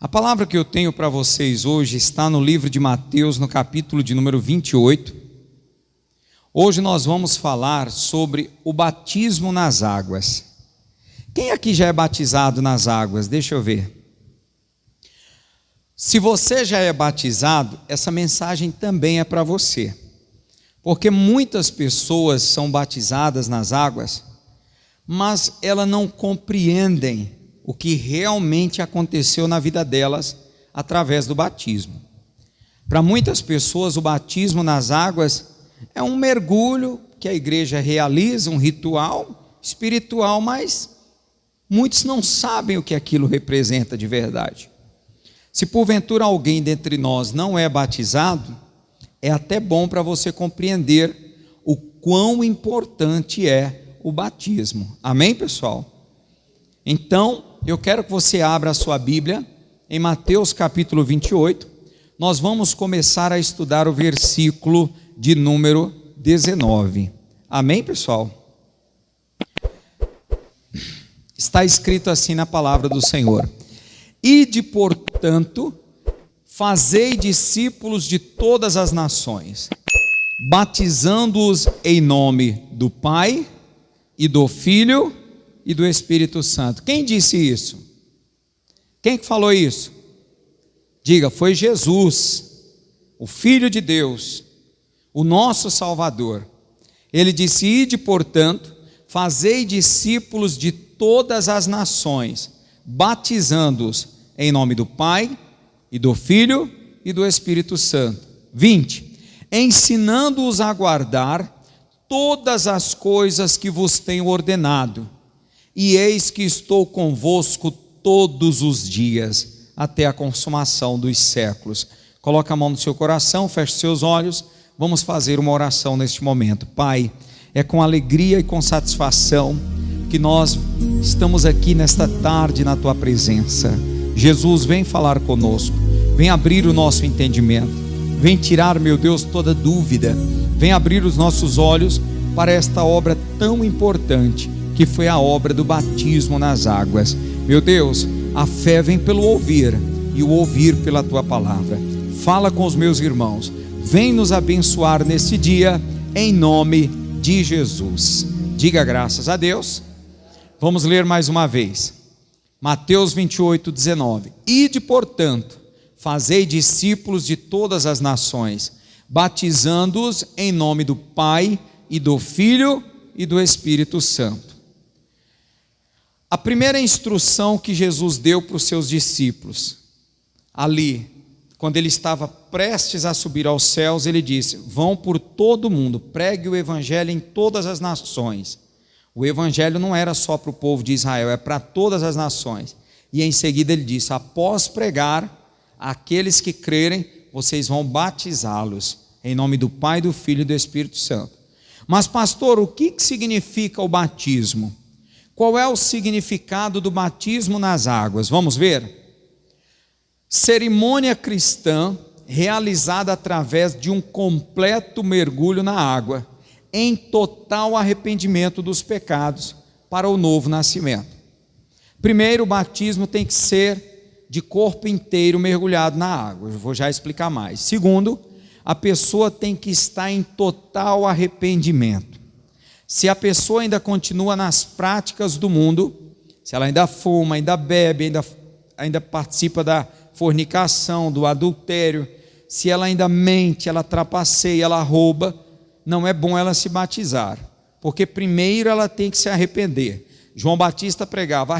A palavra que eu tenho para vocês hoje está no livro de Mateus, no capítulo de número 28. Hoje nós vamos falar sobre o batismo nas águas. Quem aqui já é batizado nas águas? Deixa eu ver. Se você já é batizado, essa mensagem também é para você. Porque muitas pessoas são batizadas nas águas, mas elas não compreendem o que realmente aconteceu na vida delas através do batismo. Para muitas pessoas, o batismo nas águas é um mergulho que a igreja realiza, um ritual espiritual, mas muitos não sabem o que aquilo representa de verdade. Se porventura alguém dentre nós não é batizado, é até bom para você compreender o quão importante é o batismo. Amém, pessoal? Então, eu quero que você abra a sua Bíblia em Mateus capítulo 28. Nós vamos começar a estudar o versículo de número 19. Amém, pessoal? Está escrito assim na palavra do Senhor: Ide, portanto, fazei discípulos de todas as nações, batizando-os em nome do Pai e do Filho e do Espírito Santo. Quem disse isso? Quem que falou isso? Diga, foi Jesus, o Filho de Deus, o nosso Salvador. Ele disse: Ide, portanto, fazei discípulos de todas as nações, batizando-os em nome do Pai e do Filho e do Espírito Santo. 20. Ensinando-os a guardar todas as coisas que vos tenho ordenado, e eis que estou convosco todos os dias, até a consumação dos séculos. Coloca a mão no seu coração, feche seus olhos, vamos fazer uma oração neste momento. Pai, é com alegria e com satisfação que nós estamos aqui nesta tarde na Tua presença. Jesus, vem falar conosco, vem abrir o nosso entendimento, vem tirar, meu Deus, toda dúvida, vem abrir os nossos olhos para esta obra tão importante, que foi a obra do batismo nas águas. Meu Deus, a fé vem pelo ouvir, e o ouvir pela Tua palavra. Fala com os meus irmãos, vem nos abençoar nesse dia, em nome de Jesus. Diga graças a Deus. Vamos ler mais uma vez, Mateus 28, 19. Ide, portanto, fazei discípulos de todas as nações, batizando-os em nome do Pai e do Filho e do Espírito Santo. A primeira instrução que Jesus deu para os seus discípulos, ali, quando ele estava prestes a subir aos céus, ele disse: vão por todo o mundo, pregue o evangelho em todas as nações. O evangelho não era só para o povo de Israel, é para todas as nações. E em seguida ele disse: após pregar, aqueles que crerem, vocês vão batizá-los em nome do Pai, do Filho e do Espírito Santo. Mas pastor, o que significa o batismo? Qual é o significado do batismo nas águas? Vamos ver? Cerimônia cristã realizada através de um completo mergulho na água, em total arrependimento dos pecados para o novo nascimento. Primeiro, o batismo tem que ser de corpo inteiro mergulhado na água. Eu vou já explicar mais. Segundo, a pessoa tem que estar em total arrependimento. Se a pessoa ainda continua nas práticas do mundo, se ela ainda fuma, ainda bebe, ainda participa da fornicação, do adultério, se ela ainda mente, ela trapaceia, ela rouba, não é bom ela se batizar, porque primeiro ela tem que se arrepender. João Batista pregava: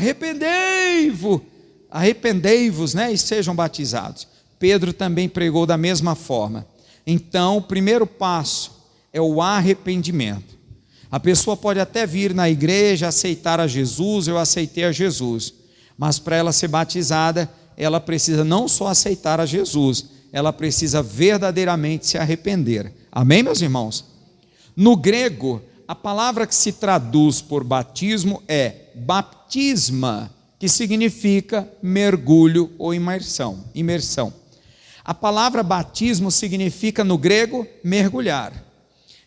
arrependei-vos, né, e sejam batizados. Pedro também pregou da mesma forma. Então, o primeiro passo é o arrependimento. A pessoa pode até vir na igreja, aceitar a Jesus, eu aceitei a Jesus, mas para ela ser batizada, ela precisa não só aceitar a Jesus, ela precisa verdadeiramente se arrepender. Amém, meus irmãos? No grego, a palavra que se traduz por batismo é baptisma, que significa mergulho ou imersão. A palavra batismo significa no grego mergulhar.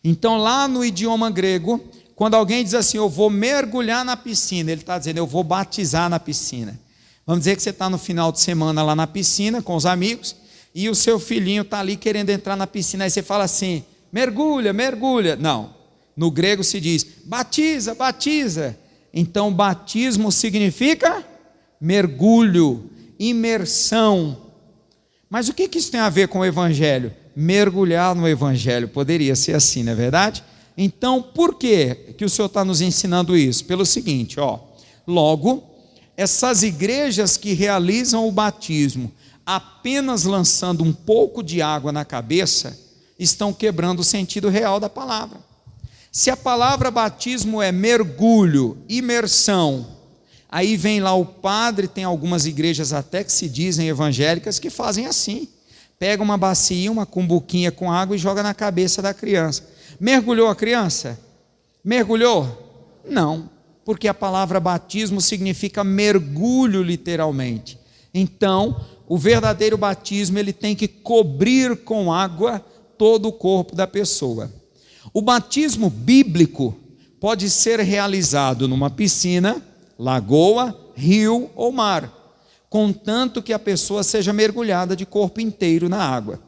Então lá no idioma grego, quando alguém diz assim: eu vou mergulhar na piscina, ele está dizendo: eu vou batizar na piscina. Vamos dizer que você está no final de semana lá na piscina com os amigos, e o seu filhinho está ali querendo entrar na piscina, aí você fala assim, mergulha, mergulha. Não, no grego se diz, batiza, batiza. Então batismo significa mergulho, imersão. Mas o que isso tem a ver com o Evangelho? Mergulhar no Evangelho, poderia ser assim, não é verdade? Então, por que o Senhor está nos ensinando isso? Pelo seguinte, logo, essas igrejas que realizam o batismo apenas lançando um pouco de água na cabeça, estão quebrando o sentido real da palavra. Se a palavra batismo é mergulho, imersão, aí vem lá o padre, tem algumas igrejas até que se dizem evangélicas que fazem assim, pega uma bacia, uma cumbuquinha com água e joga na cabeça da criança. Mergulhou a criança? Mergulhou? Não, porque a palavra batismo significa mergulho literalmente. Então, o verdadeiro batismo, ele tem que cobrir com água todo o corpo da pessoa. O batismo bíblico pode ser realizado numa piscina, lagoa, rio ou mar, contanto que a pessoa seja mergulhada de corpo inteiro na água.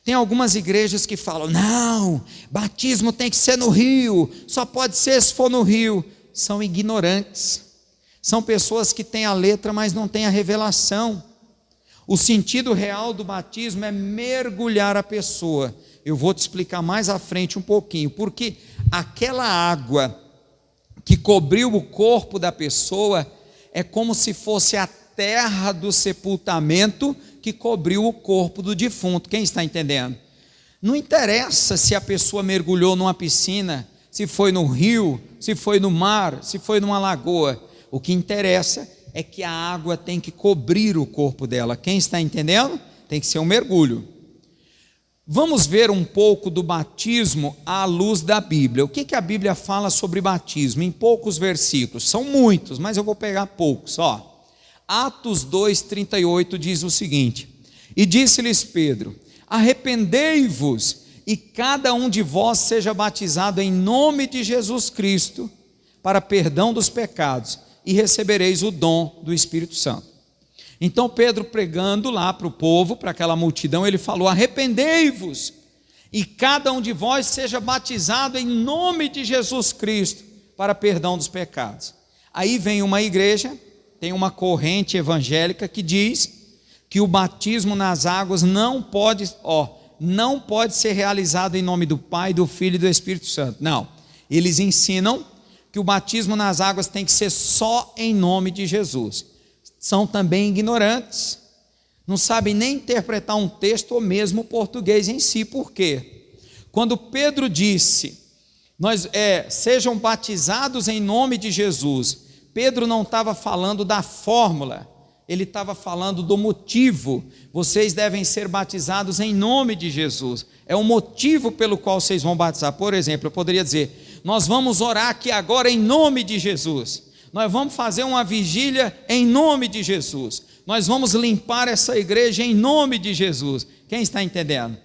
Tem algumas igrejas que falam, não, batismo tem que ser no rio, só pode ser se for no rio. São ignorantes, são pessoas que têm a letra, mas não têm a revelação. O sentido real do batismo é mergulhar a pessoa. Eu vou te explicar mais à frente um pouquinho, porque aquela água que cobriu o corpo da pessoa é como se fosse a terra do sepultamento que cobriu o corpo do defunto. Quem está entendendo? Não interessa se a pessoa mergulhou numa piscina, se foi no rio, se foi no mar, se foi numa lagoa. O que interessa é que a água tem que cobrir o corpo dela. Quem está entendendo? Tem que ser um mergulho. Vamos ver um pouco do batismo à luz da Bíblia. O que a Bíblia fala sobre batismo? Em poucos versículos, são muitos, mas eu vou pegar poucos. Atos 2:38 diz o seguinte: e disse-lhes Pedro, arrependei-vos e cada um de vós seja batizado em nome de Jesus Cristo para perdão dos pecados, e recebereis o dom do Espírito Santo. Então Pedro, pregando lá para o povo, para aquela multidão, ele falou, arrependei-vos e cada um de vós seja batizado em nome de Jesus Cristo para perdão dos pecados. Aí vem uma igreja, tem uma corrente evangélica que diz que o batismo nas águas não pode ser realizado em nome do Pai, do Filho e do Espírito Santo. Não, eles ensinam que o batismo nas águas tem que ser só em nome de Jesus. São também ignorantes, não sabem nem interpretar um texto ou mesmo o português em si. Por quê? Quando Pedro disse, sejam batizados em nome de Jesus, Pedro não estava falando da fórmula, ele estava falando do motivo. Vocês devem ser batizados em nome de Jesus, é o motivo pelo qual vocês vão batizar. Por exemplo, eu poderia dizer, nós vamos orar aqui agora em nome de Jesus, nós vamos fazer uma vigília em nome de Jesus, nós vamos limpar essa igreja em nome de Jesus. Quem está entendendo?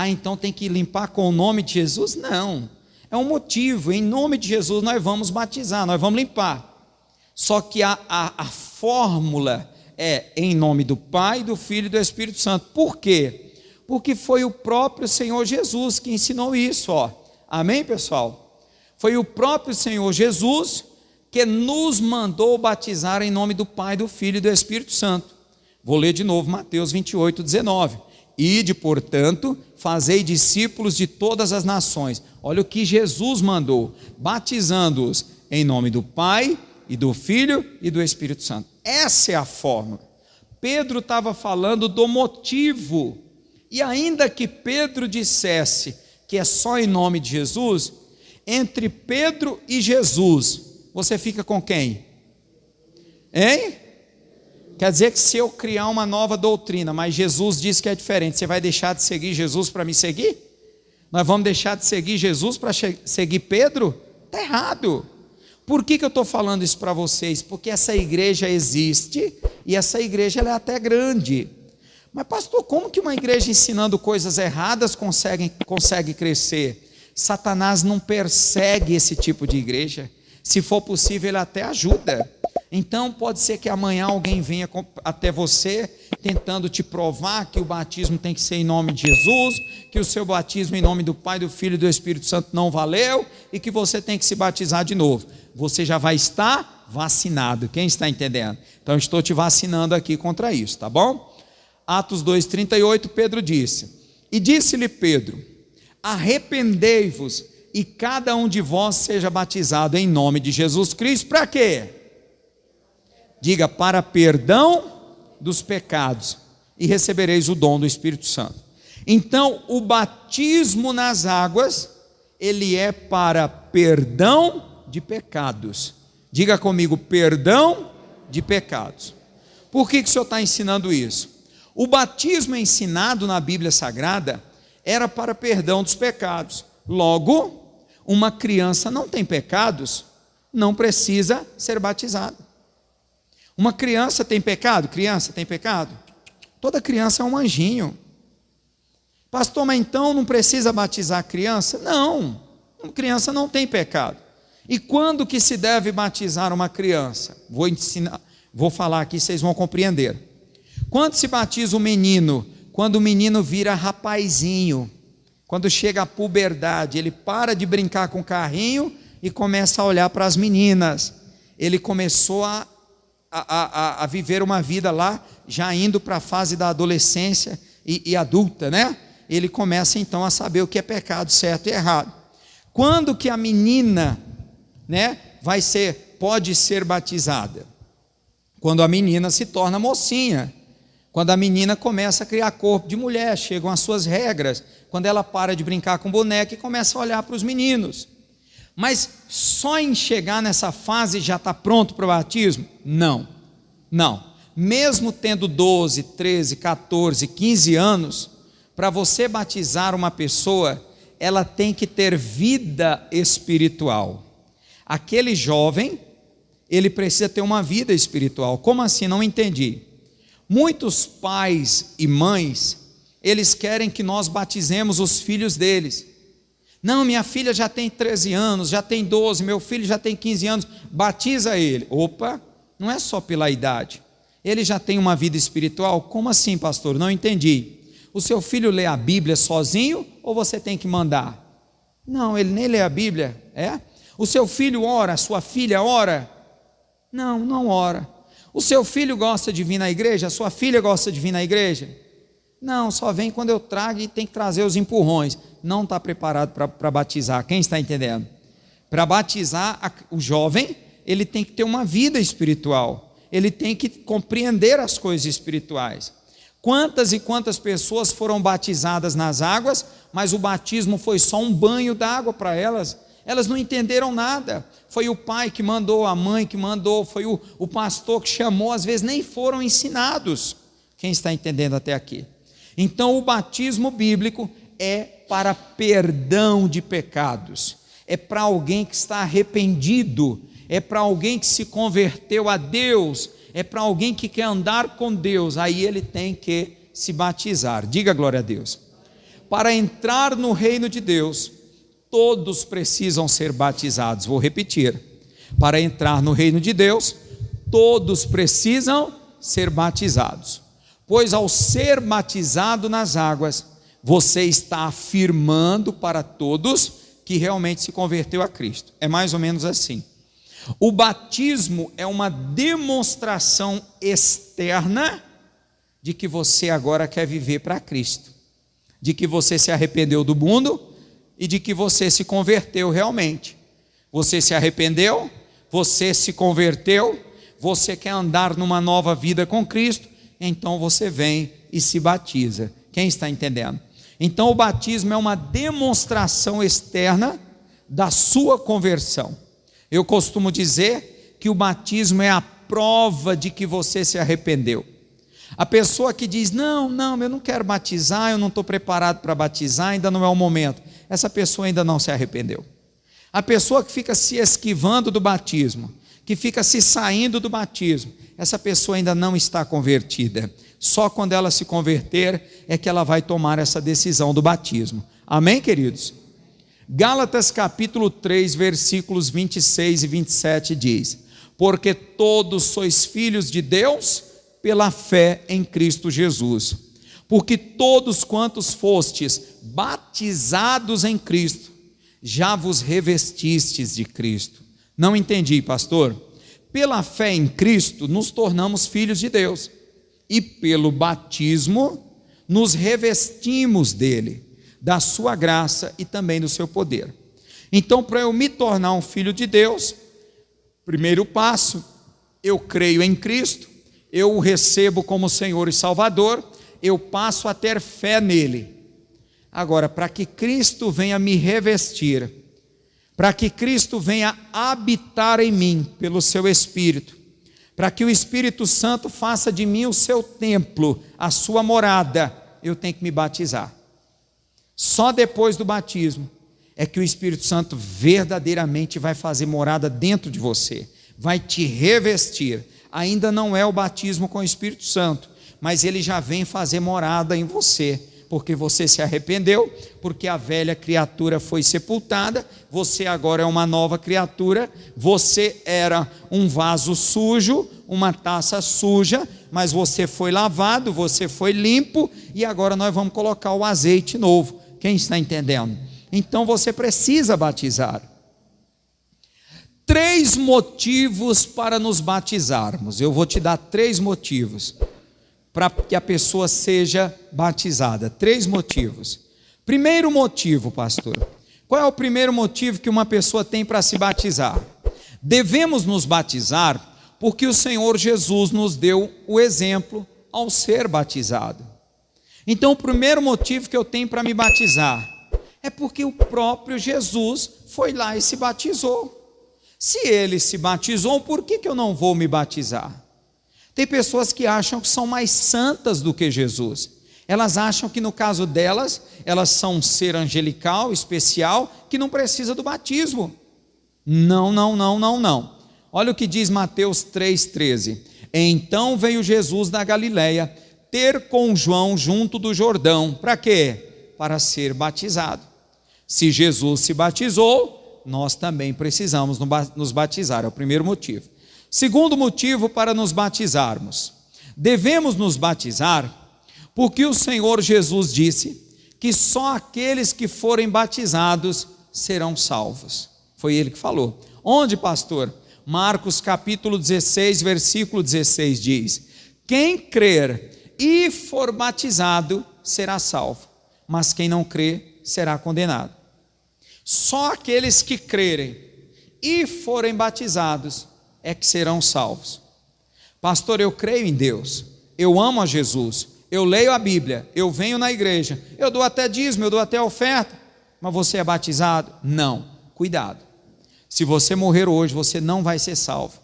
Então tem que limpar com o nome de Jesus? Não, é um motivo, em nome de Jesus nós vamos batizar, nós vamos limpar. Só que a fórmula é em nome do Pai, do Filho e do Espírito Santo. Por quê? Porque foi o próprio Senhor Jesus que ensinou isso. Amém, pessoal? Foi o próprio Senhor Jesus que nos mandou batizar em nome do Pai, do Filho e do Espírito Santo. Vou ler de novo Mateus 28:19. Ide, portanto, fazei discípulos de todas as nações. Olha o que Jesus mandou, batizando-os em nome do Pai, e do Filho e do Espírito Santo. Essa é a fórmula. Pedro estava falando do motivo, e ainda que Pedro dissesse que é só em nome de Jesus, entre Pedro e Jesus, você fica com quem? Hein? Quer dizer que se eu criar uma nova doutrina, mas Jesus disse que é diferente, você vai deixar de seguir Jesus para me seguir? Nós vamos deixar de seguir Jesus para seguir Pedro? Está errado. Por que eu estou falando isso para vocês? Porque essa igreja existe, e essa igreja ela é até grande. Mas pastor, como que uma igreja ensinando coisas erradas consegue crescer? Satanás não persegue esse tipo de igreja. Se for possível, ele até ajuda. Então pode ser que amanhã alguém venha até você tentando te provar que o batismo tem que ser em nome de Jesus, que o seu batismo em nome do Pai, do Filho e do Espírito Santo não valeu e que você tem que se batizar de novo. Você já vai estar vacinado. Quem está entendendo? Então estou te vacinando aqui contra isso, tá bom? Atos 2:38, Pedro disse: e disse-lhe Pedro: arrependei-vos e cada um de vós seja batizado em nome de Jesus Cristo. Para quê? Diga: para perdão dos pecados, e recebereis o dom do Espírito Santo. Então o batismo nas águas, ele é para perdão de pecados. Diga comigo: perdão de pecados. Por que o senhor está ensinando isso? O batismo ensinado na Bíblia Sagrada era para perdão dos pecados. Logo, uma criança não tem pecados, não precisa ser batizada. Uma criança tem pecado? Criança tem pecado? Toda criança é um anjinho. Pastor, mas então não precisa batizar a criança? Não, uma criança não tem pecado. E quando que se deve batizar uma criança? Vou falar aqui, vocês vão compreender. Quando se batiza o menino? Quando o menino vira rapazinho, quando chega a puberdade, ele para de brincar com o carrinho e começa a olhar para as meninas. Ele começou a viver uma vida lá, já indo para a fase da adolescência e adulta, né? Ele começa então a saber o que é pecado certo e errado. Quando que a menina, né, pode ser batizada? Quando a menina se torna mocinha, quando a menina começa a criar corpo de mulher, chegam as suas regras, quando ela para de brincar com boneca e começa a olhar para os meninos. Mas só em chegar nessa fase já está pronto para o batismo? Não, mesmo tendo 12, 13, 14, 15 anos, para você batizar uma pessoa, ela tem que ter vida espiritual. Aquele jovem, ele precisa ter uma vida espiritual. Como assim? Não entendi. Muitos pais e mães, eles querem que nós batizemos os filhos deles. Não, minha filha já tem 13 anos, já tem 12, meu filho já tem 15 anos, batiza ele. Opa, não é só pela idade. Ele já tem uma vida espiritual? Como assim, pastor? Não entendi. O seu filho lê a Bíblia sozinho ou você tem que mandar? Não, ele nem lê a Bíblia, é? O seu filho ora, a sua filha ora? Não, não ora. O seu filho gosta de vir na igreja? A sua filha gosta de vir na igreja? Não, só vem quando eu trago e tem que trazer os empurrões. Não está preparado para batizar. Quem está entendendo? Para batizar o jovem, ele tem que ter uma vida espiritual. Ele tem que compreender as coisas espirituais. Quantas e quantas pessoas foram batizadas nas águas, mas o batismo foi só um banho d'água para elas. Elas não entenderam nada. Foi o pai que mandou, a mãe que mandou, foi o pastor que chamou, às vezes nem foram ensinados. Quem está entendendo até aqui? Então o batismo bíblico é para perdão de pecados, é para alguém que está arrependido, é para alguém que se converteu a Deus, é para alguém que quer andar com Deus, aí ele tem que se batizar. Diga glória a Deus. Para entrar no reino de Deus, todos precisam ser batizados. Vou repetir: para entrar no reino de Deus, todos precisam ser batizados, pois ao ser batizado nas águas, você está afirmando para todos que realmente se converteu a Cristo. É mais ou menos assim. O batismo é uma demonstração externa de que você agora quer viver para Cristo, de que você se arrependeu do mundo e de que você se converteu realmente. Você se arrependeu, você se converteu, você quer andar numa nova vida com Cristo, então você vem e se batiza. Quem está entendendo? Então o batismo é uma demonstração externa da sua conversão. Eu costumo dizer que o batismo é a prova de que você se arrependeu. A pessoa que diz: não, eu não quero batizar, eu não estou preparado para batizar, ainda não é o momento. Essa pessoa ainda não se arrependeu. A pessoa que fica se esquivando do batismo, que fica se saindo do batismo, essa pessoa ainda não está convertida. Só quando ela se converter é que ela vai tomar essa decisão do batismo. Amém, queridos? Gálatas capítulo 3, versículos 26 e 27 diz: porque todos sois filhos de Deus pela fé em Cristo Jesus. Porque todos quantos fostes batizados em Cristo, já vos revestistes de Cristo. Não entendi, pastor. Pela fé em Cristo, nos tornamos filhos de Deus, e pelo batismo, nos revestimos dele, da sua graça e também do seu poder. Então, para eu me tornar um filho de Deus, primeiro passo, eu creio em Cristo, eu o recebo como Senhor e Salvador, eu passo a ter fé nele. Agora, para que Cristo venha me revestir, para que Cristo venha habitar em mim pelo seu Espírito, para que o Espírito Santo faça de mim o seu templo, a sua morada, eu tenho que me batizar. Só depois do batismo é que o Espírito Santo verdadeiramente vai fazer morada dentro de você, vai te revestir. Ainda não é o batismo com o Espírito Santo, mas ele já vem fazer morada em você, porque você se arrependeu, porque a velha criatura foi sepultada, você agora é uma nova criatura, você era um vaso sujo, uma taça suja, mas você foi lavado, você foi limpo, e agora nós vamos colocar o azeite novo. Quem está entendendo? Então você precisa batizar. 3 motivos para nos batizarmos. Eu vou te dar 3 motivos para que a pessoa seja batizada. 3 motivos. Primeiro motivo, pastor. Qual é o primeiro motivo que uma pessoa tem para se batizar? Devemos nos batizar porque o Senhor Jesus nos deu o exemplo ao ser batizado. Então, o primeiro motivo que eu tenho para me batizar é porque o próprio Jesus foi lá e se batizou. Se ele se batizou, por que eu não vou me batizar? Tem pessoas que acham que são mais santas do que Jesus. Elas acham que no caso delas, elas são um ser angelical, especial, que não precisa do batismo. Não. Olha o que diz Mateus 3,13. Então veio Jesus da Galileia ter com João junto do Jordão. Para quê? Para ser batizado. Se Jesus se batizou, nós também precisamos nos batizar. É o primeiro motivo. Segundo motivo para nos batizarmos. Devemos nos batizar porque o Senhor Jesus disse que só aqueles que forem batizados serão salvos. Foi ele que falou. Onde, pastor? Marcos capítulo 16, versículo 16 diz: quem crer e for batizado será salvo, mas quem não crer será condenado. Só aqueles que crerem e forem batizados é que serão salvos. Pastor, eu creio em Deus, eu amo a Jesus, eu leio a Bíblia, eu venho na igreja, eu dou até dízimo, eu dou até oferta, mas você é batizado? Não, cuidado. Se você morrer hoje, você não vai ser salvo,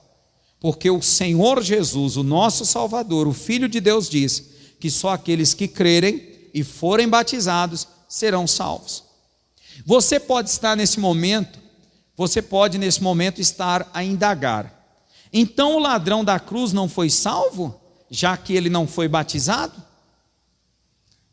porque o Senhor Jesus, o nosso Salvador, o Filho de Deus, diz que só aqueles que crerem e forem batizados serão salvos. Você pode estar nesse momento, estar a indagar. Então o ladrão da cruz não foi salvo, já que ele não foi batizado?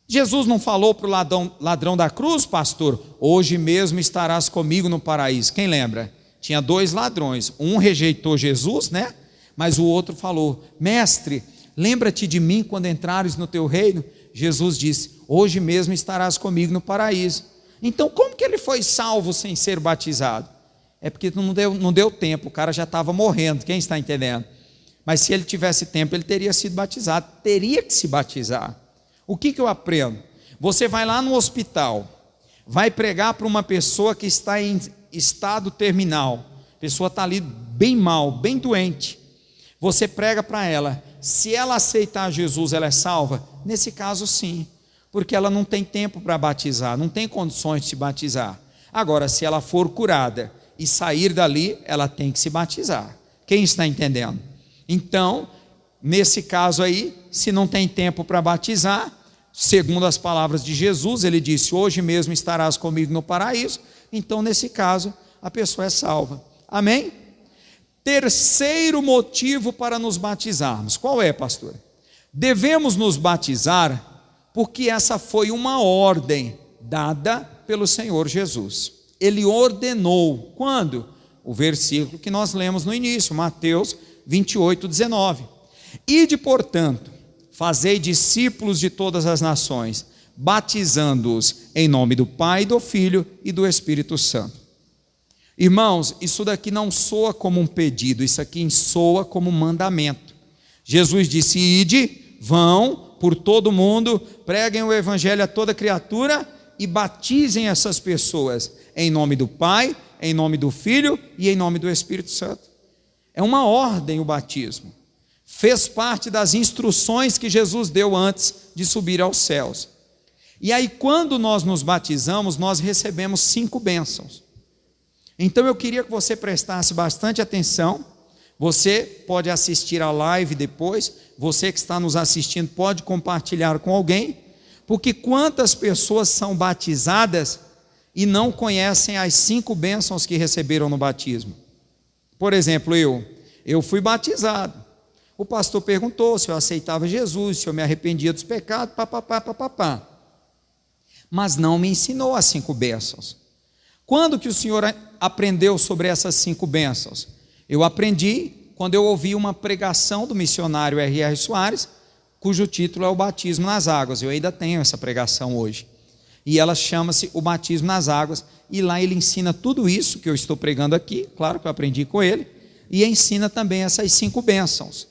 Jesus não falou para o ladrão da cruz, pastor, hoje mesmo estarás comigo no paraíso. Quem lembra? Tinha 2 ladrões, um rejeitou Jesus, né? Mas o outro falou: mestre, lembra-te de mim quando entrares no teu reino. Jesus disse: hoje mesmo estarás comigo no paraíso. Então como que ele foi salvo sem ser batizado? É porque não deu tempo, o cara já estava morrendo. Quem está entendendo? Mas se ele tivesse tempo, ele teria sido batizado, teria que se batizar. O que eu aprendo? Você vai lá no hospital, vai pregar para uma pessoa que está em estado terminal, a pessoa está ali bem mal, bem doente. Você prega para ela, se ela aceitar Jesus, ela é salva? Nesse caso sim, porque ela não tem tempo para batizar, não tem condições de se batizar. Agora, se ela for curada e sair dali, ela tem que se batizar. Quem está entendendo? Então, nesse caso aí, se não tem tempo para batizar, segundo as palavras de Jesus, ele disse: hoje mesmo estarás comigo no paraíso. Então, nesse caso, a pessoa é salva. Amém? Terceiro motivo para nos batizarmos. Qual é, pastor? Devemos nos batizar porque essa foi uma ordem dada pelo Senhor Jesus. Ele ordenou. Quando? o versículo que nós lemos no início, Mateus 28:19. Ide, portanto, fazei discípulos de todas as nações, batizando-os em nome do Pai, do Filho e do Espírito Santo. Irmãos, isso daqui não soa como um pedido, isso aqui soa como um mandamento. Jesus disse: ide, vão por todo mundo, preguem o evangelho a toda criatura e batizem essas pessoas em nome do Pai, em nome do Filho e em nome do Espírito Santo. É uma ordem o batismo. Fez parte das instruções que Jesus deu antes de subir aos céus. E aí, quando nós nos batizamos, nós recebemos 5 bênçãos. Então eu queria que você prestasse bastante atenção. Você pode assistir a live depois, você que está nos assistindo pode compartilhar com alguém, porque quantas pessoas são batizadas e não conhecem as 5 bênçãos que receberam no batismo? Por exemplo, eu fui batizado. O pastor perguntou se eu aceitava Jesus, se eu me arrependia dos pecados, papapá. Mas não me ensinou as 5 bênçãos. Quando que o senhor aprendeu sobre essas 5 bênçãos? Eu aprendi quando eu ouvi uma pregação do missionário R.R. Soares, cujo título é o batismo nas águas. Eu ainda tenho essa pregação hoje. E ela chama-se o batismo nas águas. E lá ele ensina tudo isso que eu estou pregando aqui, claro que eu aprendi com ele, e ensina também essas 5 bênçãos.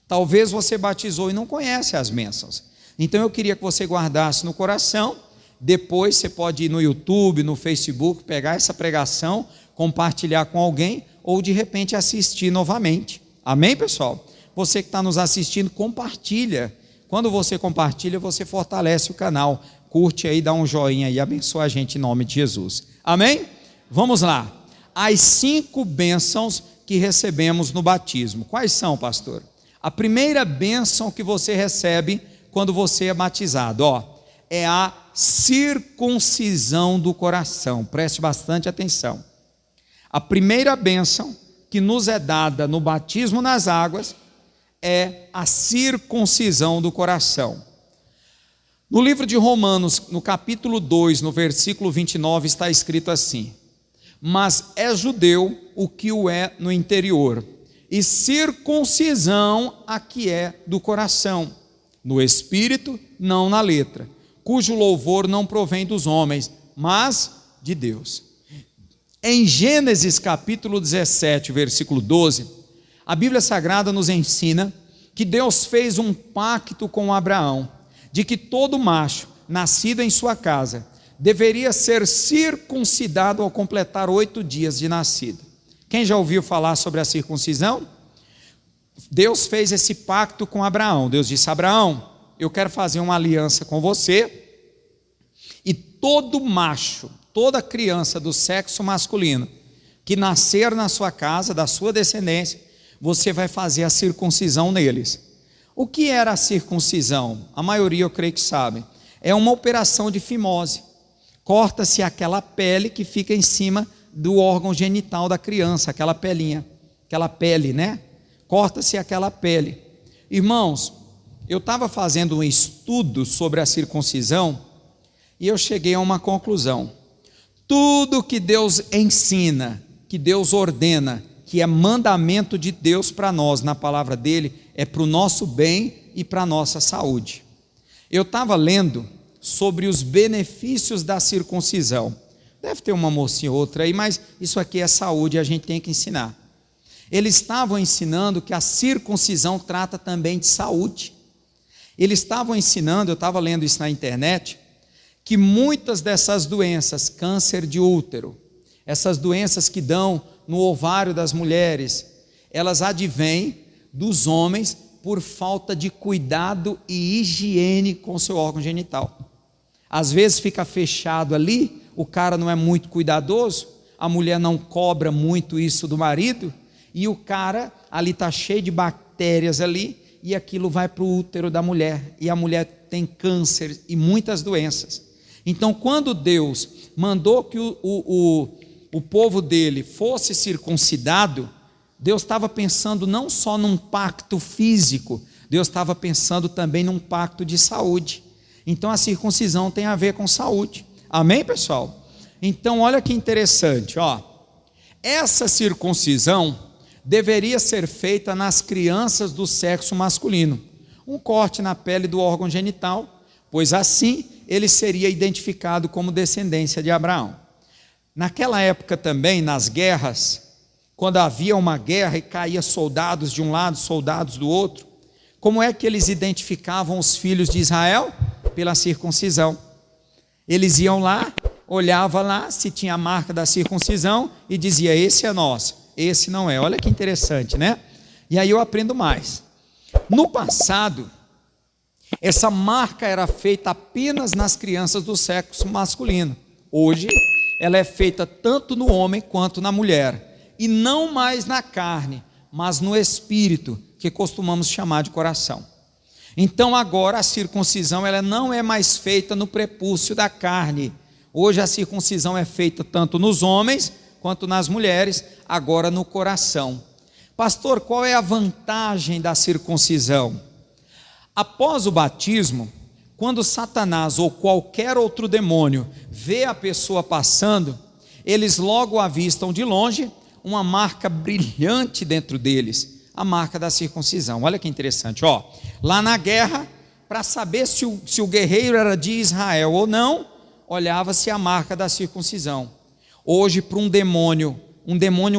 Talvez você batizou e não conhece as bênçãos. Então eu queria que você guardasse no coração. Depois você pode ir no YouTube, no Facebook, pegar essa pregação, compartilhar com alguém, ou de repente assistir novamente. Amém, pessoal? Você que está nos assistindo, compartilha. Quando você compartilha, você fortalece o canal. Curte aí, dá um joinha e abençoa a gente em nome de Jesus. Amém? Vamos lá. As 5 bênçãos que recebemos no batismo. Quais são, pastor? A primeira bênção que você recebe quando você é batizado, é a circuncisão do coração. Preste bastante atenção. A primeira bênção que nos é dada no batismo nas águas é a circuncisão do coração. No livro de Romanos, no capítulo 2, no versículo 29, está escrito assim: mas é judeu o que o é no interior, e circuncisão a que é do coração, no espírito, não na letra, cujo louvor não provém dos homens, mas de Deus. Em Gênesis capítulo 17, versículo 12, a Bíblia Sagrada nos ensina que Deus fez um pacto com Abraão, de que todo macho nascido em sua casa deveria ser circuncidado ao completar 8 dias de nascido. Quem já ouviu falar sobre a circuncisão? Deus fez esse pacto com Abraão. Deus disse: Abraão, eu quero fazer uma aliança com você, e todo macho, toda criança do sexo masculino que nascer na sua casa, da sua descendência, você vai fazer a circuncisão neles. O que era a circuncisão? A maioria eu creio que sabe. É uma operação de fimose. Corta-se aquela pele que fica em cima do órgão genital da criança, aquela pelinha, aquela pele, né? Corta-se aquela pele. Irmãos, eu estava fazendo um estudo sobre a circuncisão e eu cheguei a uma conclusão. Tudo que Deus ensina, que Deus ordena, que é mandamento de Deus para nós, na palavra dele, é para o nosso bem e para a nossa saúde. Eu estava lendo sobre os benefícios da circuncisão. Deve ter uma mocinha ou outra aí, mas isso aqui é saúde e a gente tem que ensinar. Eles estavam ensinando que a circuncisão trata também de saúde. Eles estavam ensinando, eu estava lendo isso na internet, que muitas dessas doenças, câncer de útero, essas doenças que dão no ovário das mulheres, elas advêm dos homens por falta de cuidado e higiene com o seu órgão genital. Às vezes fica fechado ali, o cara não é muito cuidadoso, a mulher não cobra muito isso do marido, e o cara ali está cheio de bactérias ali, e aquilo vai para o útero da mulher, e a mulher tem câncer e muitas doenças. Então, quando Deus mandou que o povo dele fosse circuncidado, Deus estava pensando não só num pacto físico, Deus estava pensando também num pacto de saúde. Então a circuncisão tem a ver com saúde. Amém, pessoal? Então olha que interessante, Essa circuncisão deveria ser feita nas crianças do sexo masculino, um corte na pele do órgão genital, pois assim ele seria identificado como descendência de Abraão. Naquela época também, nas guerras, quando havia uma guerra e caía soldados de um lado, soldados do outro, como é que eles identificavam os filhos de Israel? Pela circuncisão. Eles iam lá, olhavam lá se tinha a marca da circuncisão e dizia: esse é nosso, esse não é. Olha que interessante, né? E aí eu aprendo mais. No passado, essa marca era feita apenas nas crianças do sexo masculino. Hoje, ela é feita tanto no homem quanto na mulher, e não mais na carne, mas no espírito, que costumamos chamar de coração. Então agora a circuncisão ela não é mais feita no prepúcio da carne. Hoje a circuncisão é feita tanto nos homens quanto nas mulheres, agora no coração. Pastor, qual é a vantagem da circuncisão? Após o batismo, quando Satanás ou qualquer outro demônio vê a pessoa passando, eles logo avistam de longe uma marca brilhante dentro deles, a marca da circuncisão. Olha que interessante, ó. Lá na guerra, para saber se o guerreiro era de Israel ou não, olhava-se a marca da circuncisão. Hoje, para um demônio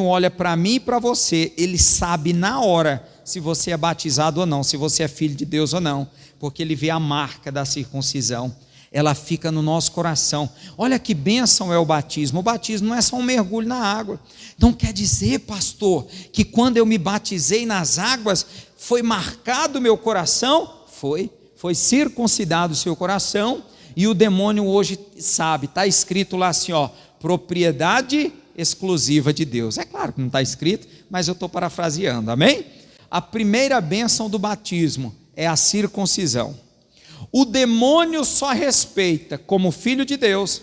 olha para mim e para você, ele sabe na hora se você é batizado ou não, se você é filho de Deus ou não, porque ele vê a marca da circuncisão, ela fica no nosso coração. Olha que bênção é o batismo não é só um mergulho na água. Não quer dizer, pastor, que quando eu me batizei nas águas, foi marcado o meu coração? Foi circuncidado o seu coração, e o demônio hoje sabe, está escrito lá assim, ó, propriedade exclusiva de Deus. É claro que não está escrito, mas eu estou parafraseando, amém? A primeira bênção do batismo é a circuncisão. O demônio só respeita como filho de Deus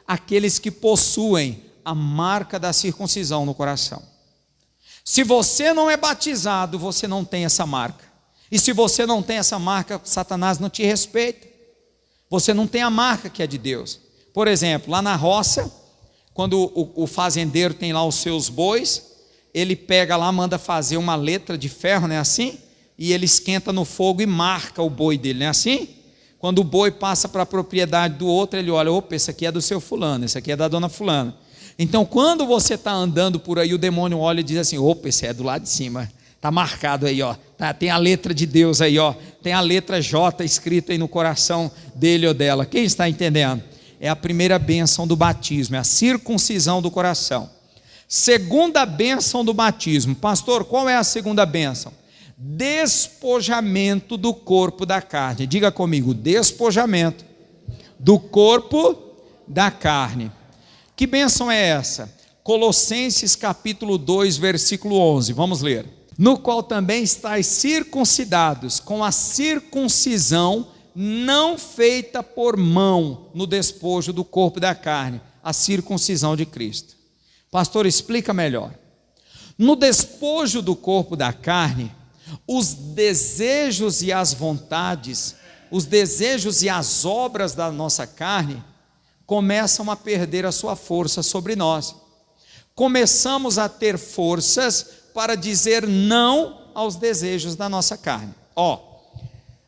aqueles que possuem a marca da circuncisão no coração. Se você não é batizado, você não tem essa marca. E se você não tem essa marca, Satanás não te respeita. Você não tem a marca que é de Deus. Por exemplo, lá na roça, quando o fazendeiro tem lá os seus bois, ele pega lá, manda fazer uma letra de ferro, não é assim? E ele esquenta no fogo e marca o boi dele, não é assim? Quando o boi passa para a propriedade do outro, ele olha, opa, esse aqui é do seu fulano, esse aqui é da dona fulana. Então quando você está andando por aí, o demônio olha e diz assim, opa, esse é do lado de cima, está marcado aí, ó, tem a letra de Deus aí, ó, tem a letra J escrita aí no coração dele ou dela. Quem está entendendo? É a primeira bênção do batismo, é a circuncisão do coração. Segunda bênção do batismo. Pastor, qual é a segunda bênção? Despojamento do corpo da carne. Diga comigo, despojamento do corpo da carne. Que bênção é essa? Colossenses capítulo 2, versículo 11, vamos ler. No qual também estáis circuncidados com a circuncisão não feita por mão no despojo do corpo da carne, a circuncisão de Cristo. Pastor, explica melhor. No despojo do corpo da carne, os desejos e as vontades, os desejos e as obras da nossa carne começam a perder a sua força sobre nós. Começamos a ter forças para dizer não aos desejos da nossa carne.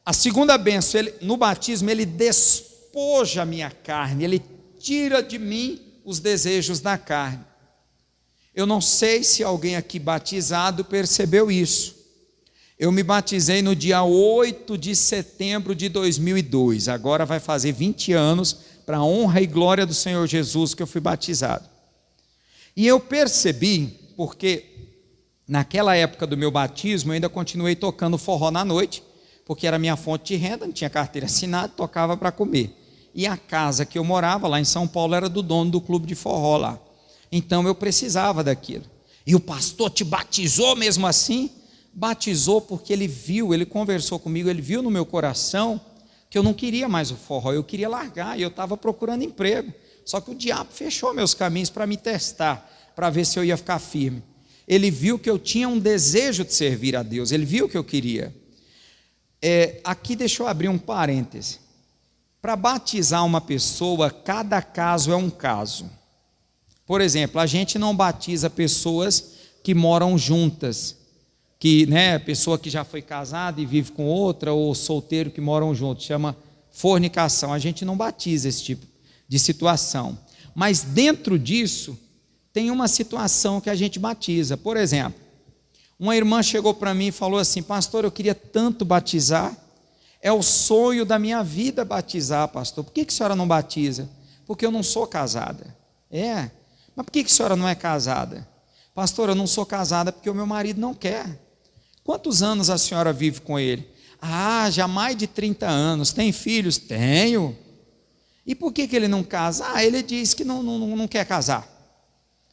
A segunda bênção, no batismo, ele despoja a minha carne, ele tira de mim os desejos da carne. Eu não sei se alguém aqui batizado percebeu isso. Eu me batizei no dia 8 de setembro de 2002, agora vai fazer 20 anos, para a honra e glória do Senhor Jesus, que eu fui batizado. E eu percebi, porque naquela época do meu batismo, eu ainda continuei tocando forró na noite, porque era minha fonte de renda, não tinha carteira assinada, tocava para comer. E a casa que eu morava lá em São Paulo era do dono do clube de forró lá. Então eu precisava daquilo. E o pastor te batizou mesmo assim? Batizou porque ele viu, ele conversou comigo, ele viu no meu coração que eu não queria mais o forró, eu queria largar, e eu estava procurando emprego. Só que o diabo fechou meus caminhos para me testar, para ver se eu ia ficar firme. Ele viu que eu tinha um desejo de servir a Deus, ele viu que eu queria. Aqui deixa eu abrir um parêntese. Para batizar uma pessoa, cada caso é um caso. Por exemplo, a gente não batiza pessoas que moram juntas, que, pessoa que já foi casada e vive com outra, ou solteiro que moram juntos, chama fornicação. A gente não batiza esse tipo de situação. Mas dentro disso, tem uma situação que a gente batiza. Por exemplo, uma irmã chegou para mim e falou assim: pastor, eu queria tanto batizar, é o sonho da minha vida batizar, pastor. Por que a senhora não batiza? Porque eu não sou casada. Mas por que a senhora não é casada? Pastor, eu não sou casada porque o meu marido não quer. Quantos anos a senhora vive com ele? Já mais de 30 anos. Tem filhos? Tenho. E por que ele não casa? Ele diz que não quer casar.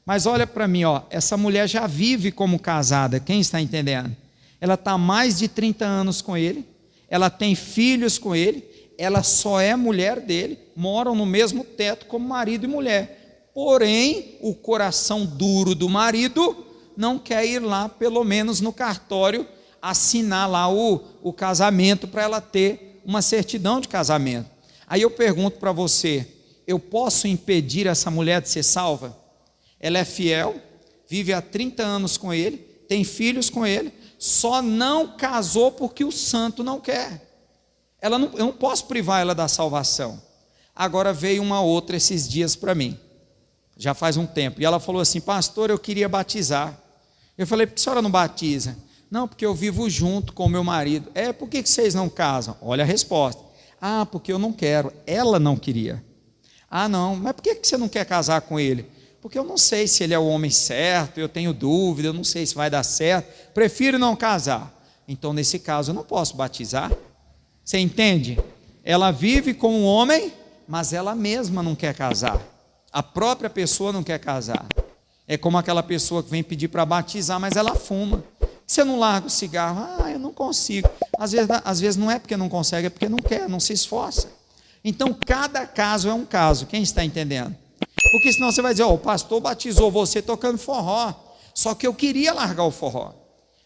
Mas olha para mim, essa mulher já vive como casada, quem está entendendo? Ela está há mais de 30 anos com ele, ela tem filhos com ele, ela só é mulher dele, moram no mesmo teto como marido e mulher. Porém, o coração duro do marido não quer ir lá, pelo menos no cartório, assinar lá o casamento para ela ter uma certidão de casamento. Aí eu pergunto para você, eu posso impedir essa mulher de ser salva? Ela é fiel, vive há 30 anos com ele, tem filhos com ele, só não casou porque o santo não quer. Eu não posso privar ela da salvação. Agora veio uma outra esses dias para mim, já faz um tempo, e ela falou assim: pastor, eu queria batizar. Eu falei: por que a senhora não batiza? Não, porque eu vivo junto com o meu marido. Por que vocês não casam? Olha a resposta: porque eu não quero. Ela não queria. Não, mas por que você não quer casar com ele? Porque eu não sei se ele é o homem certo, eu tenho dúvida, eu não sei se vai dar certo, prefiro não casar. Então, nesse caso, eu não posso batizar. Você entende? Ela vive com um homem, mas ela mesma não quer casar. A própria pessoa não quer casar. É como aquela pessoa que vem pedir para batizar, mas ela fuma. Você não larga o cigarro? Eu não consigo. Às vezes não é porque não consegue, é porque não quer, não se esforça. Então, cada caso é um caso. Quem está entendendo? Porque senão você vai dizer: o pastor batizou você tocando forró, só que eu queria largar o forró.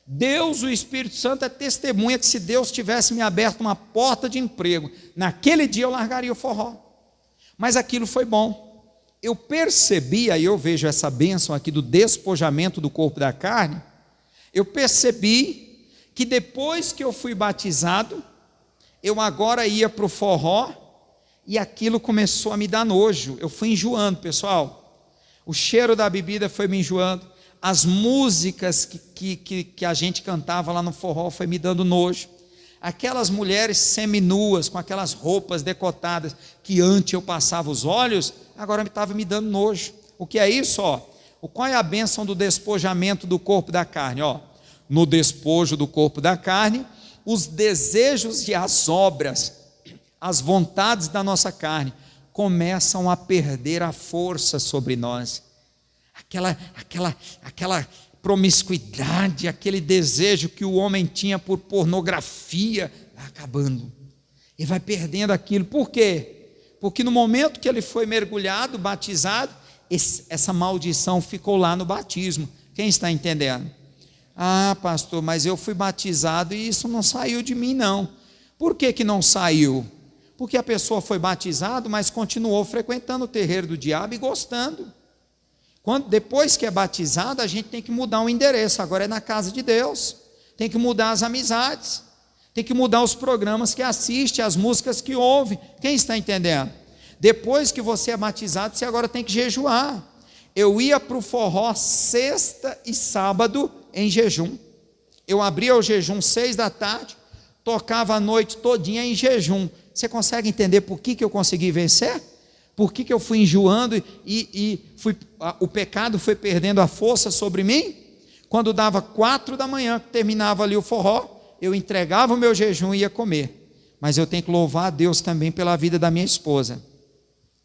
Deus, o Espírito Santo, é testemunha que se Deus tivesse me aberto uma porta de emprego, naquele dia eu largaria o forró. Mas aquilo foi bom. Eu percebi, aí eu vejo essa bênção aqui do despojamento do corpo da carne, eu percebi que depois que eu fui batizado, eu agora ia para o forró, e aquilo começou a me dar nojo. Eu fui enjoando, pessoal. O cheiro da bebida foi me enjoando. As músicas que a gente cantava lá no forró foi me dando nojo. Aquelas mulheres seminuas, com aquelas roupas decotadas, que antes eu passava os olhos, agora estava me dando nojo. O que é isso? Qual é a bênção do despojamento do corpo da carne? No despojo do corpo da carne, os desejos e as obras, as vontades da nossa carne começam a perder a força sobre nós. Aquela promiscuidade, aquele desejo que o homem tinha por pornografia, vai acabando. E vai perdendo aquilo. Por quê? Porque no momento que ele foi mergulhado, batizado, essa maldição ficou lá no batismo. Quem está entendendo? Pastor, mas eu fui batizado e isso não saiu de mim, não. Por que não saiu? Porque a pessoa foi batizada, mas continuou frequentando o terreiro do diabo e gostando. Depois que é batizado, a gente tem que mudar o endereço, agora é na casa de Deus, tem que mudar as amizades, tem que mudar os programas que assiste, as músicas que ouve. Quem está entendendo? Depois que você é batizado, você agora tem que jejuar. Eu ia para o forró sexta e sábado em jejum. Eu abria o jejum 6 da tarde, tocava a noite todinha em jejum. Você consegue entender por que eu consegui vencer? Por que eu fui enjoando o pecado foi perdendo a força sobre mim? Quando dava 4 da manhã, que terminava ali o forró, eu entregava o meu jejum e ia comer. Mas eu tenho que louvar a Deus também pela vida da minha esposa.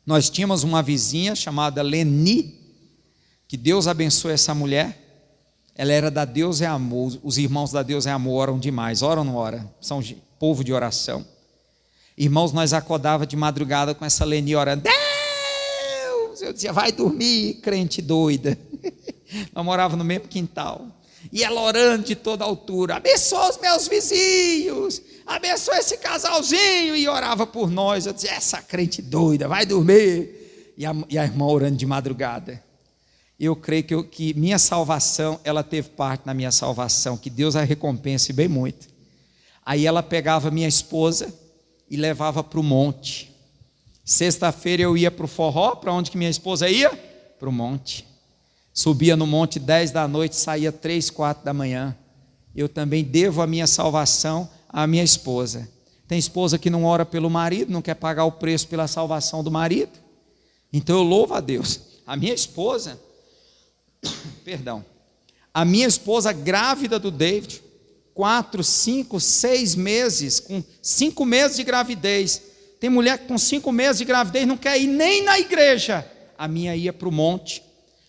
Nós tínhamos uma vizinha chamada Leni, que Deus abençoe essa mulher. Ela era da Deus é Amor. Os irmãos da Deus é Amor oram demais. Oram ou não oram? São povo de oração. Irmãos, nós acordava de madrugada com essa Leni orando. Deus! Eu dizia: vai dormir, crente doida. Nós morávamos no mesmo quintal. E ela orando de toda altura: abençoa os meus vizinhos, abençoa esse casalzinho. E orava por nós. Eu dizia: essa crente doida, vai dormir. E a irmã orando de madrugada. eu creio que minha salvação, ela teve parte na minha salvação, que Deus a recompense bem muito. Aí ela pegava minha esposa e levava para o monte. Sexta-feira eu ia para o forró. Para onde que minha esposa ia? Para o monte. Subia no monte 10 da noite, saía 3, 4 da manhã. Eu também devo a minha salvação à minha esposa. Tem esposa que não ora pelo marido, não quer pagar o preço pela salvação do marido. Então eu louvo a Deus. A minha esposa, a minha esposa grávida do David, 4, 5, 6 meses, com 5 meses de gravidez. Tem mulher que com 5 meses de gravidez não quer ir nem na igreja. A minha ia para o monte.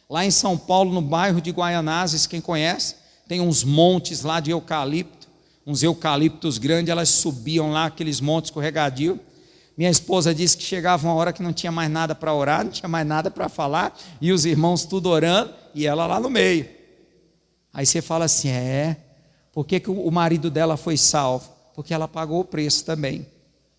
Lá em São Paulo, no bairro de Guaianazes, quem conhece, tem uns montes lá de eucalipto, uns eucaliptos grandes, elas subiam lá, aqueles montes escorregadios. Minha esposa disse que chegava uma hora que não tinha mais nada para orar, não tinha mais nada para falar, e os irmãos tudo orando, e ela lá no meio. Aí você fala assim, por que o marido dela foi salvo? Porque ela pagou o preço também.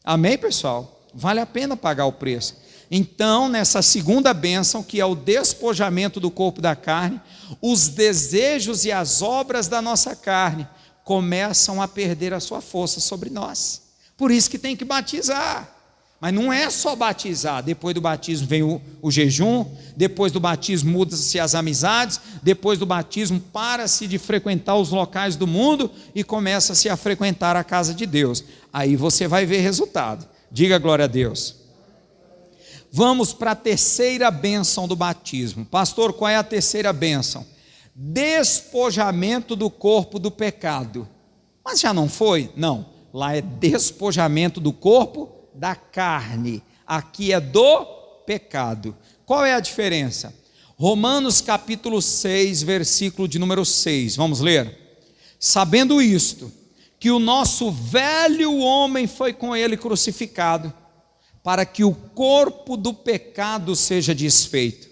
Amém, pessoal? Vale a pena pagar o preço. Então, nessa segunda bênção, que é o despojamento do corpo da carne, os desejos e as obras da nossa carne começam a perder a sua força sobre nós. Por isso que tem que batizar. Mas não é só batizar. Depois do batismo vem o jejum, depois do batismo mudam-se as amizades, depois do batismo para-se de frequentar os locais do mundo e começa-se a frequentar a casa de Deus. Aí você vai ver resultado. Diga glória a Deus. Vamos para a terceira bênção do batismo. Pastor, qual é a terceira bênção? Despojamento do corpo do pecado. Mas já não foi? Não, lá é despojamento do corpo da carne, aqui é do pecado. Qual é a diferença? Romanos capítulo 6, versículo de número 6, vamos ler? Sabendo isto, que o nosso velho homem foi com ele crucificado, para que o corpo do pecado seja desfeito,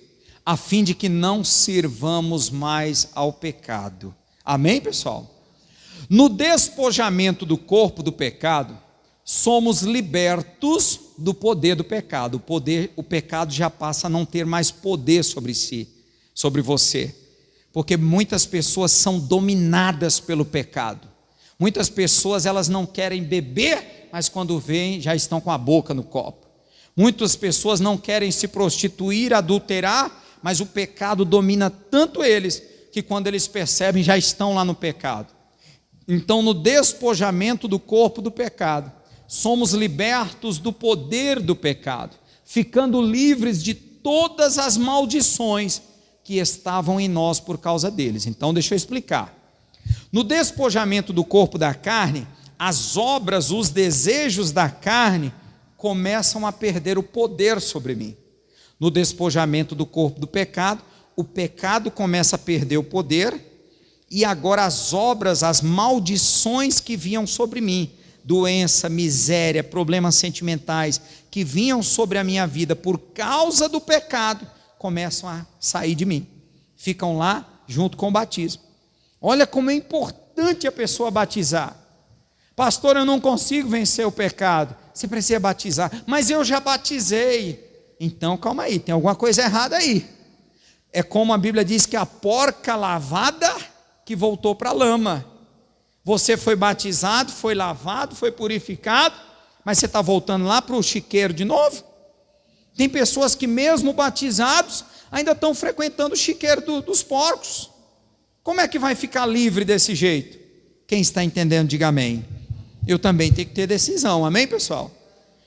a fim de que não sirvamos mais ao pecado. Amém, pessoal? No despojamento do corpo do pecado, somos libertos do poder do pecado. O pecado já passa a não ter mais poder sobre si, sobre você, porque muitas pessoas são dominadas pelo pecado. Muitas pessoas, elas não querem beber, mas quando vêm já estão com a boca no copo. Muitas pessoas não querem se prostituir, adulterar, mas o pecado domina tanto eles, que quando eles percebem já estão lá no pecado. Então, no despojamento do corpo do pecado, somos libertos do poder do pecado, ficando livres de todas as maldições que estavam em nós por causa deles. Então deixa eu explicar. No despojamento do corpo da carne, as obras, os desejos da carne começam a perder o poder sobre mim. No despojamento do corpo do pecado, o pecado começa a perder o poder, e agora as obras, as maldições que vinham sobre mim, doença, miséria, problemas sentimentais que vinham sobre a minha vida por causa do pecado, começam a sair de mim, ficam lá junto com o batismo. Olha como é importante a pessoa batizar. Pastor, eu não consigo vencer o pecado. Você precisa batizar, mas eu já batizei. Então calma aí, tem alguma coisa errada aí. É como a Bíblia diz que a porca lavada que voltou para a lama. Você foi batizado, foi lavado, foi purificado, mas você está voltando lá para o chiqueiro de novo? Tem pessoas que mesmo batizados ainda estão frequentando o chiqueiro dos porcos. Como é que vai ficar livre desse jeito? Quem está entendendo, diga amém. Eu também tenho que ter decisão, amém, pessoal?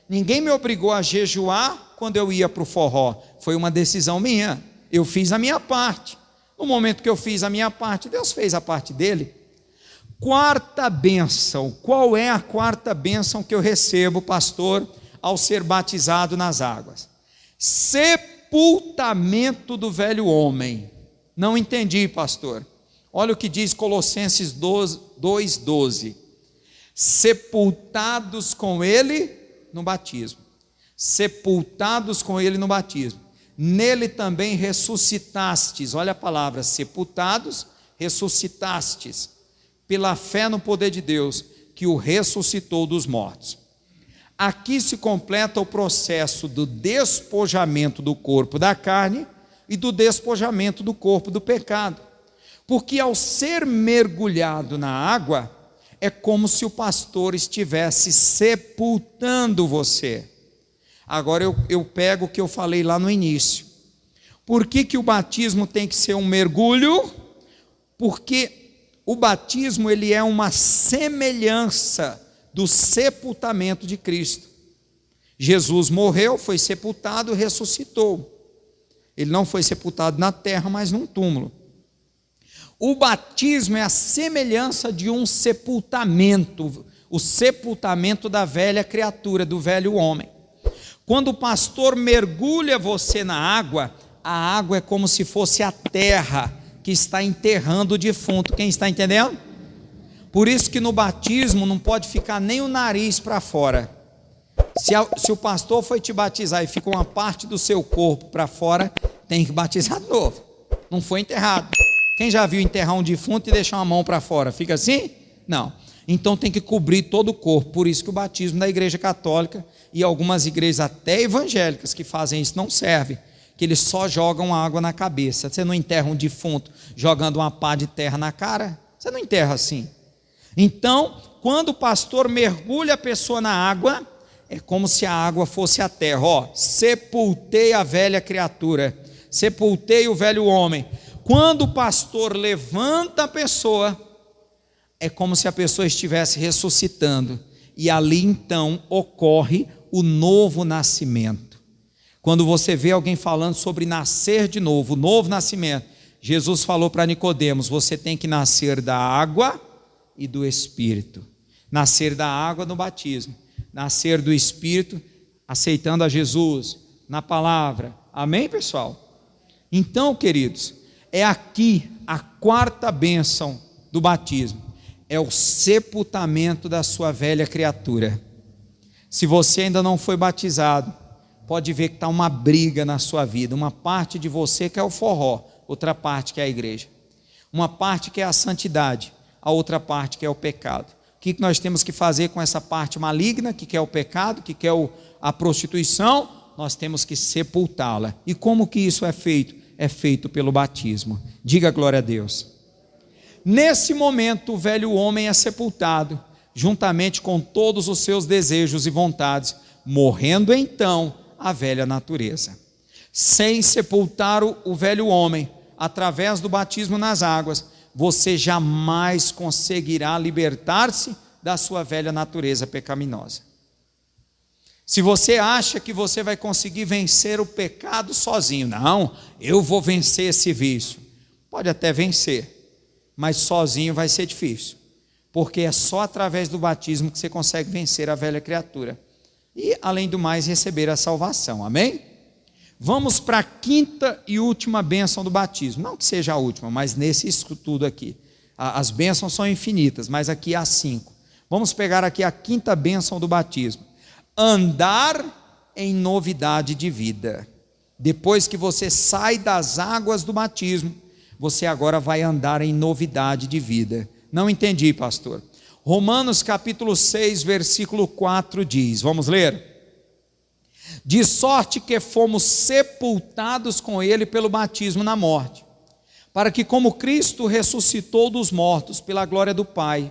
Ninguém me obrigou a jejuar quando eu ia para o forró, foi uma decisão minha. Eu fiz a minha parte. No momento que eu fiz a minha parte, Deus fez a parte dele. Quarta bênção. Qual é a quarta bênção que eu recebo, pastor, ao ser batizado nas águas? Sepultamento do velho homem. Não entendi, pastor. Olha o que diz Colossenses 2:12. Sepultados com ele no batismo. Sepultados com ele no batismo. Nele também ressuscitastes. Olha a palavra, sepultados, ressuscitastes, pela fé no poder de Deus, que o ressuscitou dos mortos. Aqui se completa o processo do despojamento do corpo da carne e do despojamento do corpo do pecado. Porque ao ser mergulhado na água, é como se o pastor estivesse sepultando você. Agora eu pego o que eu falei lá no início. Por que o batismo tem que ser um mergulho? Porque o batismo ele é uma semelhança do sepultamento de Cristo. Jesus morreu, foi sepultado, ressuscitou. Ele não foi sepultado na terra, mas num túmulo. O batismo é a semelhança de um sepultamento, o sepultamento da velha criatura, do velho homem. Quando o pastor mergulha você na água, a água é como se fosse a terra que está enterrando o defunto. Quem está entendendo? Por isso que no batismo não pode ficar nem o nariz para fora. Se o pastor foi te batizar e ficou uma parte do seu corpo para fora, tem que batizar de novo. Não foi enterrado. Quem já viu enterrar um defunto e deixar uma mão para fora? Fica assim? Não. Então tem que cobrir todo o corpo. Por isso que o batismo da igreja católica e algumas igrejas até evangélicas que fazem isso não serve, que eles só jogam água na cabeça. Você não enterra um defunto jogando uma pá de terra na cara? Você não enterra assim. Então, quando o pastor mergulha a pessoa na água, é como se a água fosse a terra. Sepultei a velha criatura, sepultei o velho homem. Quando o pastor levanta a pessoa, é como se a pessoa estivesse ressuscitando, e ali então ocorre o novo nascimento. Quando você vê alguém falando sobre nascer de novo, o novo nascimento, Jesus falou para Nicodemos: você tem que nascer da água e do Espírito. Nascer da água no batismo, nascer do Espírito aceitando a Jesus na palavra. Amém, pessoal? Então, queridos, é aqui a quarta bênção do batismo, é o sepultamento da sua velha criatura. Se você ainda não foi batizado, pode ver que está uma briga na sua vida. Uma parte de você que é o forró, outra parte que é a igreja. Uma parte que é a santidade, a outra parte que é o pecado. O que nós temos que fazer com essa parte maligna, que quer o pecado, que quer a prostituição? Nós temos que sepultá-la. E como que isso é feito? É feito pelo batismo. Diga glória a Deus. Nesse momento o velho homem é sepultado, juntamente com todos os seus desejos e vontades, morrendo então a velha natureza. Sem sepultar o velho homem, através do batismo nas águas, você jamais conseguirá libertar-se da sua velha natureza pecaminosa. Se você acha que você vai conseguir vencer o pecado sozinho, não, eu vou vencer esse vício. Pode até vencer, mas sozinho vai ser difícil, porque é só através do batismo que você consegue vencer a velha criatura e, além do mais, receber a salvação. Amém? Vamos para a quinta e última bênção do batismo. Não que seja a última, mas nesse estudo aqui. As bênçãos são infinitas, mas aqui há 5. Vamos pegar aqui a quinta bênção do batismo. Andar em novidade de vida. Depois que você sai das águas do batismo, você agora vai andar em novidade de vida. Não entendi, pastor. Romanos capítulo 6, versículo 4 diz, vamos ler? De sorte que fomos sepultados com ele pelo batismo na morte, para que como Cristo ressuscitou dos mortos pela glória do Pai,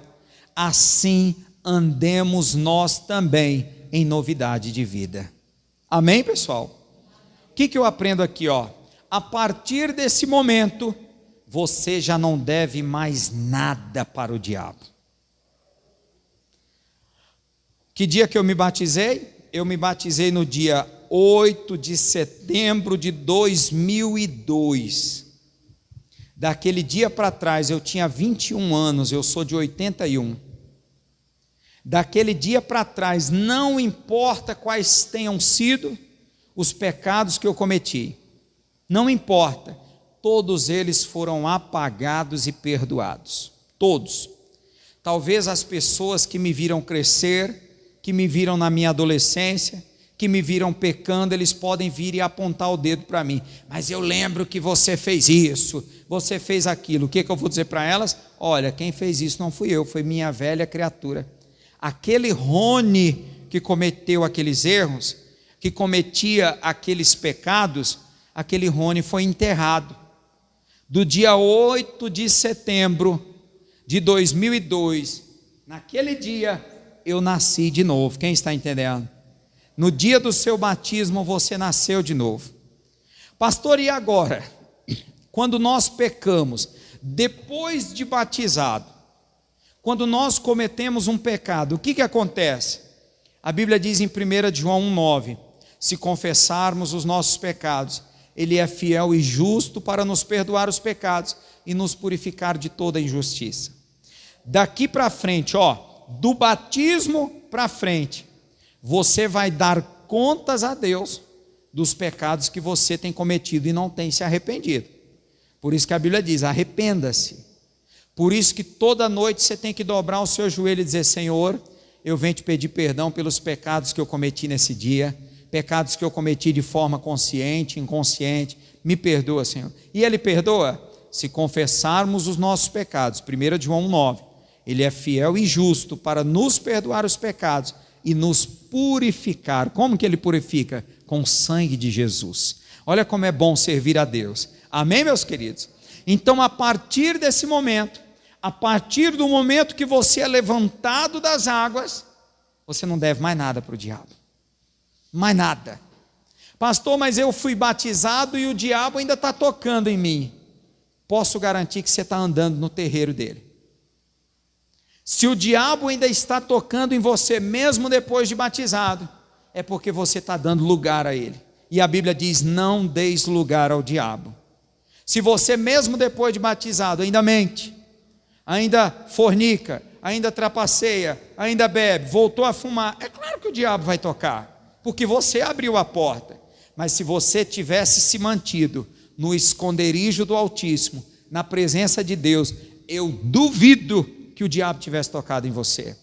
assim andemos nós também em novidade de vida. Amém, pessoal? O que eu aprendo aqui, ó? A partir desse momento, você já não deve mais nada para o diabo. Que dia que eu me batizei? Eu me batizei no dia 8 de setembro de 2002. Daquele dia para trás, eu tinha 21 anos, eu sou de 81. Daquele dia para trás, não importa quais tenham sido os pecados que eu cometi, não importa, todos eles foram apagados e perdoados, todos. Talvez as pessoas que me viram crescer, que me viram na minha adolescência, que me viram pecando, eles podem vir e apontar o dedo para mim, mas eu lembro que você fez isso, você fez aquilo. O que eu vou dizer para elas? Olha, quem fez isso não fui eu, foi minha velha criatura. Aquele Rony que cometeu aqueles erros, que cometia aqueles pecados, aquele Rony foi enterrado. Do dia 8 de setembro de 2002, naquele dia eu nasci de novo. Quem está entendendo? No dia do seu batismo você nasceu de novo. Pastor, e agora? Quando nós pecamos, depois de batizado, quando nós cometemos um pecado, o que acontece? A Bíblia diz em 1 João 1,9: se confessarmos os nossos pecados, Ele é fiel e justo para nos perdoar os pecados e nos purificar de toda injustiça. Daqui para frente, do batismo para frente, você vai dar contas a Deus dos pecados que você tem cometido e não tem se arrependido. Por isso que a Bíblia diz: arrependa-se. Por isso que toda noite você tem que dobrar o seu joelho e dizer: Senhor, eu venho te pedir perdão pelos pecados que eu cometi nesse dia, pecados que eu cometi de forma consciente, inconsciente, me perdoa, Senhor. E Ele perdoa? Se confessarmos os nossos pecados, 1 João 1,9, Ele é fiel e justo para nos perdoar os pecados e nos purificar. Como que Ele purifica? Com o sangue de Jesus. Olha como é bom servir a Deus. Amém, meus queridos? Então, a partir desse momento, a partir do momento que você é levantado das águas, você não deve mais nada para o diabo. Mais nada. Pastor, mas eu fui batizado e o diabo ainda está tocando em mim. Posso garantir que você está andando no terreiro dele. Se o diabo ainda está tocando em você, mesmo depois de batizado, é porque você está dando lugar a ele. E a Bíblia diz: não deis lugar ao diabo. Se você mesmo depois de batizado ainda mente, ainda fornica, ainda trapaceia, ainda bebe, voltou a fumar, é claro que o diabo vai tocar, porque você abriu a porta. Mas se você tivesse se mantido no esconderijo do Altíssimo, na presença de Deus, eu duvido que o diabo tivesse tocado em você.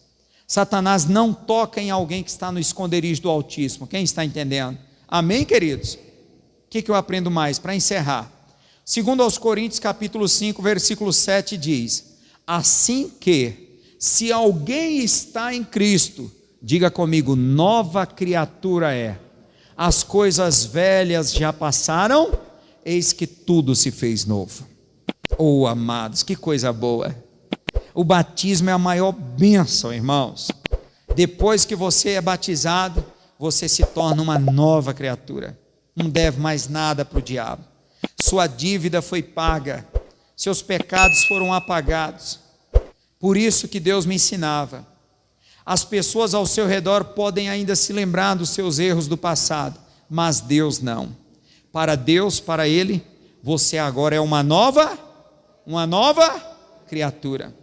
Satanás não toca em alguém que está no esconderijo do Altíssimo. Quem está entendendo? Amém, queridos? O que eu aprendo mais para encerrar? Segundo aos Coríntios capítulo 5, versículo 7 diz: assim que, se alguém está em Cristo, diga comigo, nova criatura é. As coisas velhas já passaram, eis que tudo se fez novo. Oh, amados, que coisa boa. O batismo é a maior bênção, irmãos. Depois que você é batizado, você se torna uma nova criatura. Não deve mais nada para o diabo. Sua dívida foi paga, seus pecados foram apagados. Por isso que Deus me ensinava: as pessoas ao seu redor podem ainda se lembrar dos seus erros do passado, mas Deus não. Para Deus, para Ele, você agora é uma nova criatura.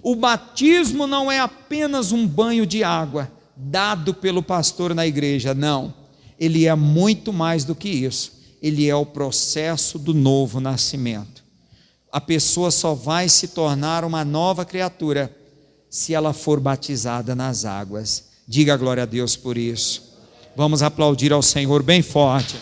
O batismo não é apenas um banho de água dado pelo pastor na igreja, não. Ele é muito mais do que isso. Ele é o processo do novo nascimento. A pessoa só vai se tornar uma nova criatura se ela for batizada nas águas. Diga glória a Deus por isso. Vamos aplaudir ao Senhor bem forte.